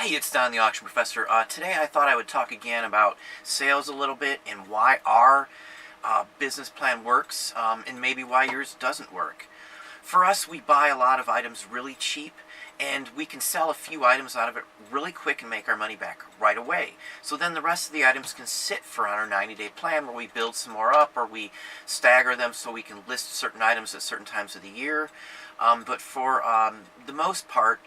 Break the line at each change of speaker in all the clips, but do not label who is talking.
Hey, it's Don the Auction Professor. Today I thought I would talk again about sales a little bit and why our business plan works and maybe why yours doesn't work. For us, we buy a lot of items really cheap and we can sell a few items out of it really quick and make our money back right away. So then the rest of the items can sit for on our 90-day plan where we build some more up or we stagger them so we can list certain items at certain times of the year. But for the most part,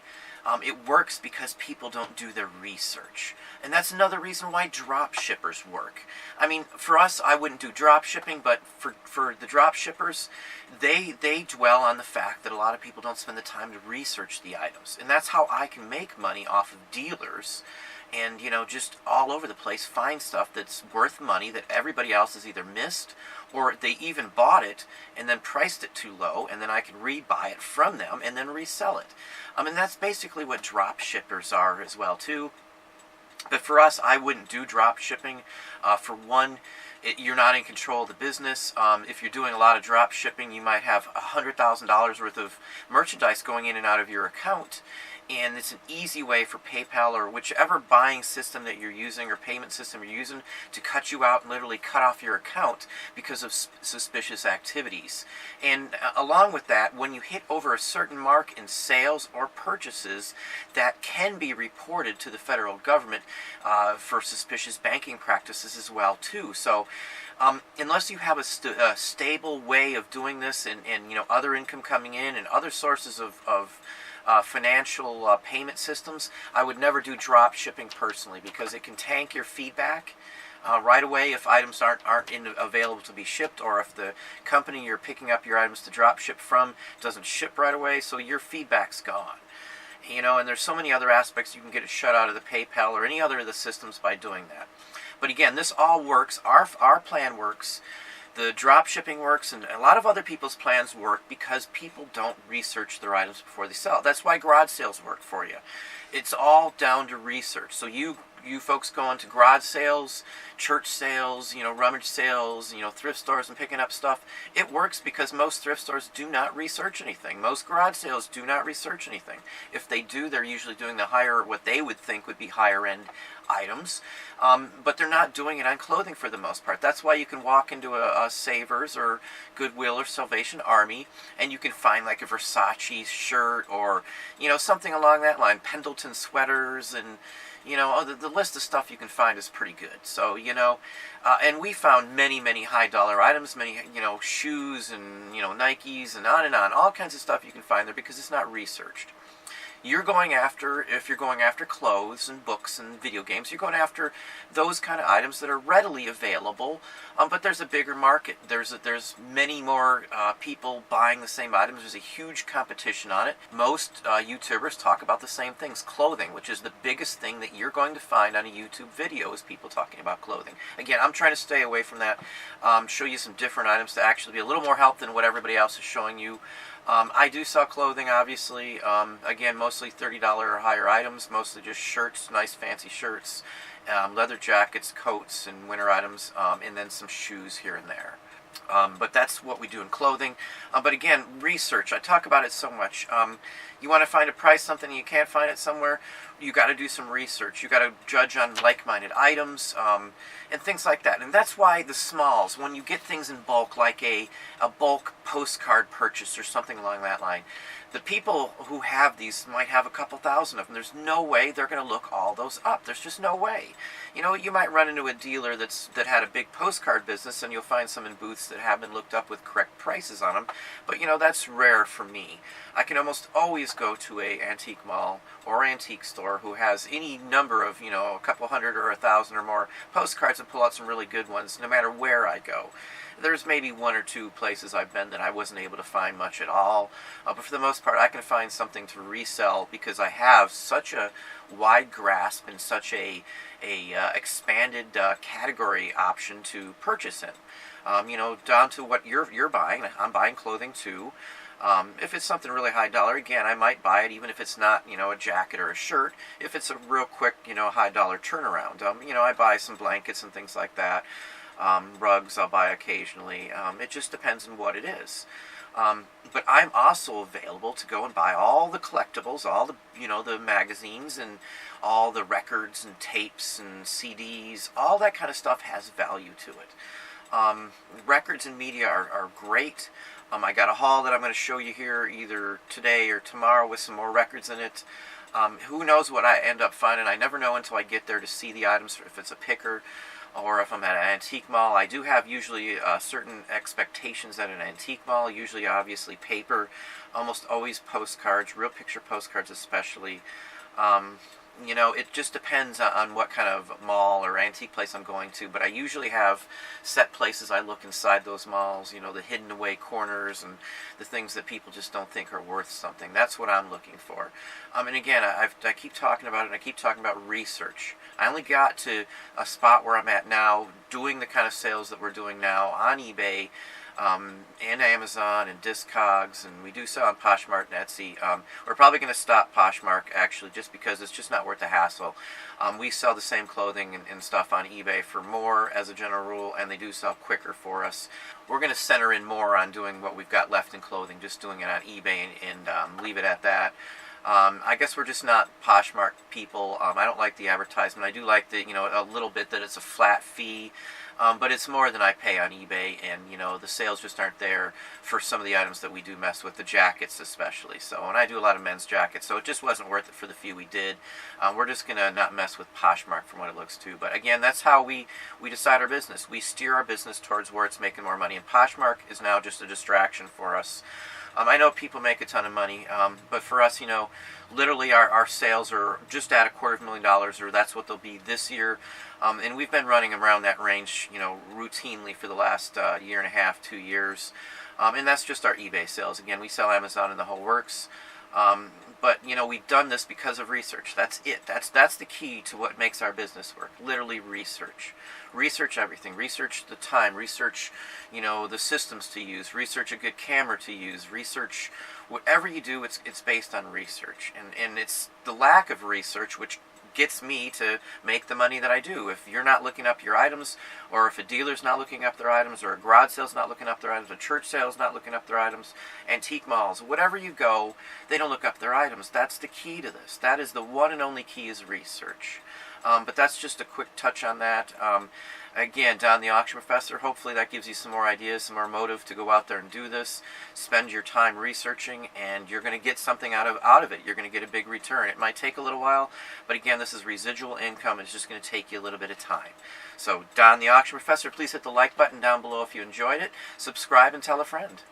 it works because people don't do their research. And that's another reason why drop shippers work. I mean, for us, I wouldn't do drop shipping, but for the drop shippers, they dwell on the fact that a lot of people don't spend the time to research the items. And that's how I can make money off of dealers and, just all over the place find stuff that's worth money that everybody else has either missed or they even bought it and then priced it too low, and then I can rebuy it from them and then resell it. And that's basically what drop shippers are as well too. But for us, I wouldn't do drop shipping. For one, you're not in control of the business. If you're doing a lot of drop shipping, you might have $100,000 worth of merchandise going in and out of your account. And it's an easy way for PayPal or whichever buying system that you're using or payment system you're using to cut you out and literally cut off your account because of suspicious activities. And along with that, when you hit over a certain mark in sales or purchases, that can be reported to the federal government for suspicious banking practices as well too. So unless you have a stable way of doing this and other income coming in and other sources of financial payment systems, I would never do drop shipping personally because it can tank your feedback right away if items aren't available to be shipped, or if the company you're picking up your items to drop ship from doesn't ship right away, so your feedback's gone. And there's so many other aspects you can get it shut out of the PayPal or any other of the systems by doing that. But again, this all works. Our plan works. The drop shipping works, and a lot of other people's plans work because people don't research their items before they sell. That's why garage sales work for you. It's all down to research. So you folks going to garage sales, church sales, rummage sales, thrift stores and picking up stuff, it works because most thrift stores do not research anything. Most garage sales do not research anything. If they do, they're usually doing what they would think would be higher end items, but they're not doing it on clothing for the most part. That's why you can walk into a Savers or Goodwill or Salvation Army and you can find like a Versace shirt or something along that line, Pendleton sweaters, and the list of stuff you can find is pretty good. So and we found many high dollar items, many shoes and Nikes and on, all kinds of stuff you can find there because it's not researched. If you're going after clothes and books and video games, you're going after those kind of items that are readily available, but there's a bigger market. There's many more people buying the same items. There's a huge competition on it. Most YouTubers talk about the same things. Clothing, which is the biggest thing that you're going to find on a YouTube video, is people talking about clothing. Again, I'm trying to stay away from that, show you some different items to actually be a little more help than what everybody else is showing you. I do sell clothing, obviously. Again, mostly $30 or higher items, mostly just shirts, nice fancy shirts, leather jackets, coats, and winter items, and then some shoes here and there. But that's what we do in clothing. But again, research. I talk about it so much. You want to find a price something and you can't find it somewhere, you got to do some research. You got to judge on like-minded items and things like that. And that's why the smalls, when you get things in bulk, like a bulk postcard purchase or something along that line, the people who have these might have a couple thousand of them. There's no way they're going to look all those up. There's just no way. You might run into a dealer that had a big postcard business, and you'll find some in booths that have been looked up with correct prices on them. But that's rare for me. I can almost always go to a antique mall or antique store who has any number of a couple hundred or 1,000 or more postcards and pull out some really good ones, no matter where I go. There's maybe one or two places I've been that I wasn't able to find much at all, but for the most part I can find something to resell because I have such a wide grasp and such a expanded category option to purchase in. Down to what you're buying. I'm buying clothing too. If it's something really high dollar, again, I might buy it even if it's not, a jacket or a shirt. If it's a real quick, high dollar turnaround, I buy some blankets and things like that. Rugs I'll buy occasionally. It just depends on what it is. But I'm also available to go and buy all the collectibles, all the, the magazines and all the records and tapes and CDs. All that kind of stuff has value to it. Records and media are great. I got a haul that I'm going to show you here either today or tomorrow with some more records in it. Who knows what I end up finding. I never know until I get there to see the items, if it's a picker or if I'm at an antique mall. I do have usually certain expectations at an antique mall, usually obviously paper, almost always postcards, real picture postcards especially. It just depends on what kind of mall or antique place I'm going to, but I usually have set places I look inside those malls, the hidden away corners and the things that people just don't think are worth something. That's what I'm looking for. And again, I keep talking about it, and I keep talking about research. I only got to a spot where I'm at now doing the kind of sales that we're doing now on eBay, and Amazon and Discogs, and we do sell on Poshmark and Etsy. We're probably going to stop Poshmark actually, just because it's just not worth the hassle. We sell the same clothing and stuff on eBay for more as a general rule, and they do sell quicker for us. We're going to center in more on doing what we've got left in clothing, just doing it on eBay and leave it at that. I guess we're just not Poshmark people. I don't like the advertisement. I do like a little bit that it's a flat fee. But it's more than I pay on eBay, and the sales just aren't there for some of the items that we do mess with, the jackets especially. So, and I do a lot of men's jackets, so it just wasn't worth it for the few we did. We're just gonna not mess with Poshmark from what it looks to. But again, that's how we decide our business. We steer our business towards where it's making more money, and Poshmark is now just a distraction for us. I know people make a ton of money, but for us, literally our sales are just at $250,000, or that's what they'll be this year. And we've been running around that range, routinely for the last year and a half, 2 years. And that's just our eBay sales. Again, we sell Amazon and the whole works. But we've done this because of research. That's it. That's the key to what makes our business work. Literally research. Research everything. Research the time. Research, the systems to use. Research a good camera to use. Research whatever you do. It's based on research, and it's the lack of research which gets me to make the money that I do. If you're not looking up your items, or if a dealer's not looking up their items, or a garage sale's not looking up their items, a church sale's not looking up their items, antique malls, whatever you go, they don't look up their items. That's the key to this. That is the one and only key, is research. But that's just a quick touch on that. Again, Don the Auction Professor, hopefully that gives you some more ideas, some more motive to go out there and do this. Spend your time researching, and you're going to get something out of it. You're going to get a big return. It might take a little while, but again, this is residual income. It's just going to take you a little bit of time. So, Don the Auction Professor, please hit the like button down below if you enjoyed it. Subscribe and tell a friend.